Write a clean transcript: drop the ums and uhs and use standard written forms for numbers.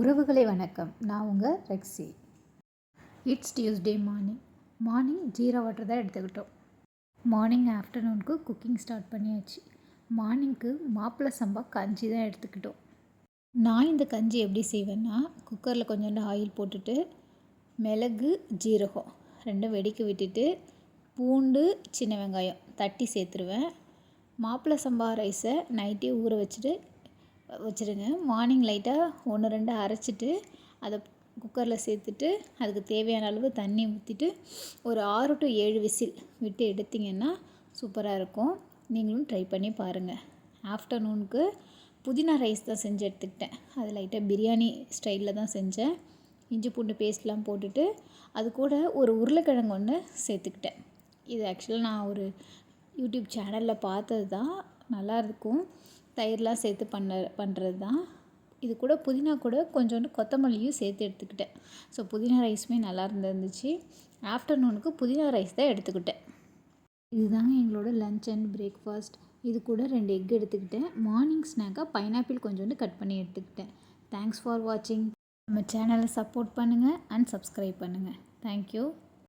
உறவுகளை வணக்கம். நான் உங்கள் Rexy. It's Tuesday morning jeera water தான் எடுத்துக்கிட்டோம். மார்னிங் ஆஃப்டர்நூனுக்கு குக்கிங் ஸ்டார்ட் பண்ணியாச்சு. மார்னிங்க்கு மாப்பிள்ளை சம்பா கஞ்சி தான் எடுத்துக்கிட்டோம். நான் இந்த கஞ்சி எப்படி செய்வேன்னா, குக்கரில் கொஞ்சோண்டு ஆயில் போட்டுட்டு மிளகு ஜீரகம் ரெண்டும் வெடிக்க விட்டுட்டு பூண்டு சின்ன வெங்காயம் தட்டி சேர்த்துருவேன். மாப்பிள்ளை சம்பா ரைஸை நைட்டே ஊற வச்சுருங்க. மார்னிங் லைட்டாக 1-2 அரைச்சிட்டு அதை குக்கரில் சேர்த்துட்டு அதுக்கு தேவையான அளவு தண்ணி ஊற்றிட்டு ஒரு 6 to 7 விசில் விட்டு எடுத்திங்கன்னா சூப்பராக இருக்கும். நீங்களும் ட்ரை பண்ணி பாருங்கள். ஆஃப்டர்நூனுக்கு புதினா ரைஸ் தான் செஞ்சு எடுத்துக்கிட்டேன். அது லைட்டாக பிரியாணி ஸ்டைலில் தான் செஞ்சேன். இஞ்சி பூண்டு பேஸ்ட்லாம் போட்டுட்டு அது கூட ஒரு உருளைக்கிழங்கு ஒன்று சேர்த்துக்கிட்டேன். இது ஆக்சுவலாக நான் ஒரு யூடியூப் சேனலில் பார்த்தது தான். நல்லாயிருக்கும். தயிர்லாம் சேர்த்து பண்ணுறது தான். இது கூட புதினா கூட கொஞ்சோண்டு கொத்தமல்லியும் சேர்த்து எடுத்துக்கிட்டேன். ஸோ புதினா ரைஸுமே நல்லா இருந்துச்சு. ஆஃப்டர்நூனுக்கு புதினா ரைஸ் தான் எடுத்துக்கிட்டேன். இதுதாங்க எங்களோட லன்ச் அண்ட் பிரேக்ஃபாஸ்ட். இது கூட 2 எக் எடுத்துக்கிட்டேன். மார்னிங் ஸ்நாக்காக பைனாப்பிள் கொஞ்சோண்டு கட் பண்ணி எடுத்துக்கிட்டேன். தேங்க்ஸ் ஃபார் வாட்சிங். நம்ம சேனலை சப்போர்ட் பண்ணுங்கள் அண்ட் சப்ஸ்கிரைப் பண்ணுங்கள். தேங்க்யூ.